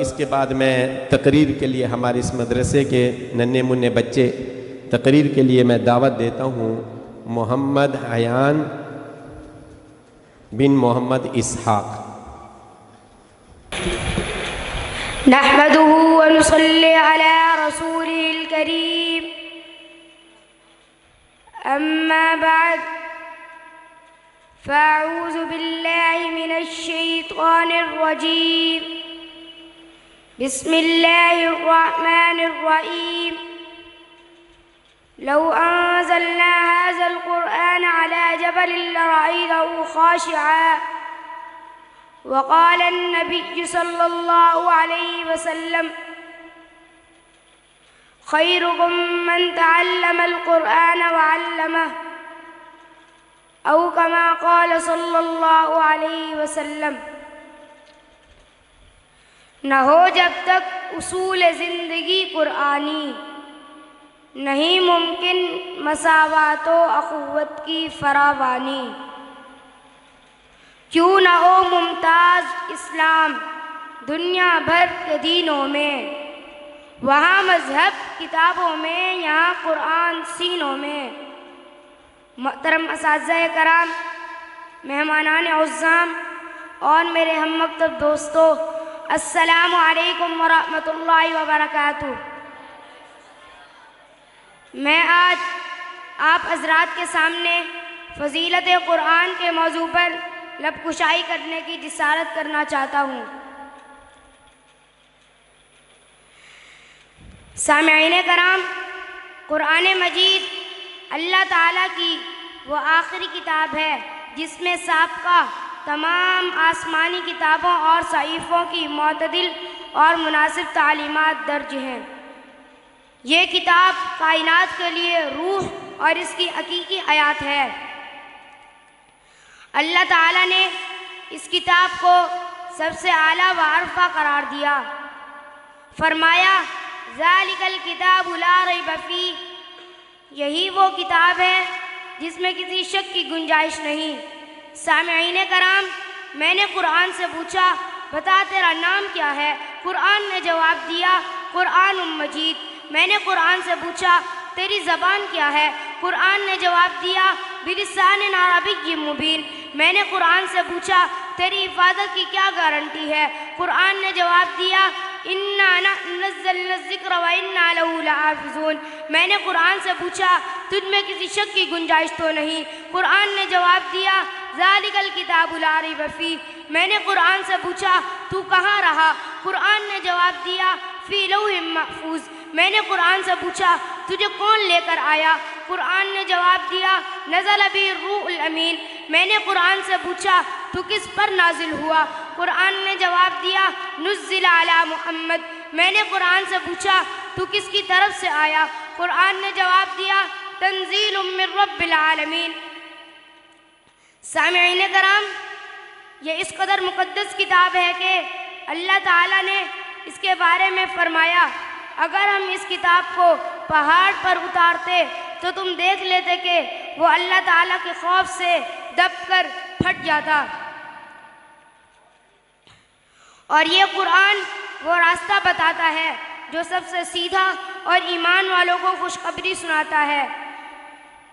اس کے بعد میں تقریر کے لیے ہمارے اس مدرسے کے ننھے منھے بچے تقریر کے لیے میں دعوت دیتا ہوں محمد عیان بن محمد اسحاق۔ نحمده ونصلي على رسوله الكريم، أما بعد، فأعوذ بالله من الشيطان الرجيم، بسم الله الرحمن الرحيم۔ لو أنزلنا هذا القرآن على جبل لرأيته خاشعا، وقال النبي صلى الله عليه وسلم: خيركم من تعلم القرآن وعلمه، أو كما قال صلى الله عليه وسلم۔ نہ ہو جب تک اصول زندگی قرآنی، نہیں ممکن مساوات و اخوت کی فراوانی۔ کیوں نہ ہو ممتاز اسلام دنیا بھر کے دینوں میں، وہاں مذہب کتابوں میں، یہاں قرآن سینوں میں۔ محترم اساتذہ کرام، مہمانان عزام اور میرے ہم مکتب دوستو، السلام علیکم ورحمۃ اللہ وبرکاتہ۔ میں آج آپ حضرات کے سامنے فضیلت قرآن کے موضوع پر لب کشائی کرنے کی جسارت کرنا چاہتا ہوں۔ سامعین کرام، قرآن مجید اللہ تعالیٰ کی وہ آخری کتاب ہے جس میں سابقہ تمام آسمانی کتابوں اور صحیفوں کی معتدل اور مناسب تعلیمات درج ہیں۔ یہ کتاب کائنات کے لیے روح اور اس کی حقیقی حیات ہے۔ اللہ تعالیٰ نے اس کتاب کو سب سے اعلیٰ و ارفع قرار دیا، فرمایا ذالک الکتاب لا ریب فیہ، یہی وہ کتاب ہے جس میں کسی شک کی گنجائش نہیں۔ سامعین کرام، میں نے قرآن سے پوچھا بتا تیرا نام کیا ہے؟ قرآن نے جواب دیا قرآن مجید۔ میں نے قرآن سے پوچھا تیری زبان کیا ہے؟ قرآن نے جواب دیا بلسان عربی مبین۔ میں نے قرآن سے پوچھا تیری حفاظت کی کیا گارنٹی ہے؟ قرآن نے جواب دیا انا نحن نزلنا الذکر وانا لہ لحافظون۔ میں نے قرآن سے پوچھا تجھ میں کسی شک کی گنجائش تو نہیں؟ قرآن نے جواب دیا ذالک الکتاب لا ریب فیہ۔ میں نے قرآن سے پوچھا تو کہاں رہا؟ قرآن نے جواب دیا فی لوح محفوظ۔ میں نے قرآن سے پوچھا تجھے کون لے کر آیا؟ قرآن نے جواب دیا نزل بہ الروح الامین۔ میں نے قرآن سے پوچھا تو کس پر نازل ہوا؟ قرآن نے جواب دیا نزل علی محمد۔ میں نے قرآن سے پوچھا تو کس کی طرف سے آیا؟ قرآن نے جواب دیا تنزیل من رب العالمین۔ سامعین کرام، یہ اس قدر مقدس کتاب ہے کہ اللہ تعالیٰ نے اس کے بارے میں فرمایا اگر ہم اس کتاب کو پہاڑ پر اتارتے تو تم دیکھ لیتے کہ وہ اللہ تعالیٰ کے خوف سے دب کر پھٹ جاتا۔ اور یہ قرآن وہ راستہ بتاتا ہے جو سب سے سیدھا اور ایمان والوں کو خوشخبری سناتا ہے۔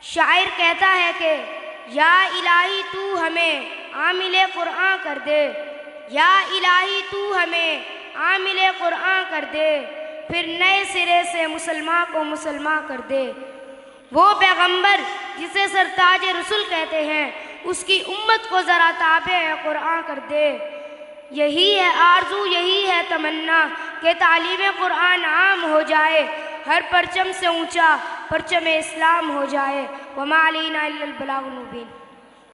شاعر کہتا ہے کہ یا الہی تو ہمیں عامل قرآن کر دے، یا الہی تو ہمیں عامل قرآن کر دے، پھر نئے سرے سے مسلمان کو مسلمان کر دے۔ وہ پیغمبر جسے سرتاج رسول کہتے ہیں، اس کی امت کو ذرا تابع قرآن کر دے۔ یہی ہے آرزو، یہی ہے تمنا کہ تعلیم قرآن عام ہو جائے، ہر پرچم سے اونچا پرچم اسلام ہو جائے۔ وما علینا الا البلاغ المبین۔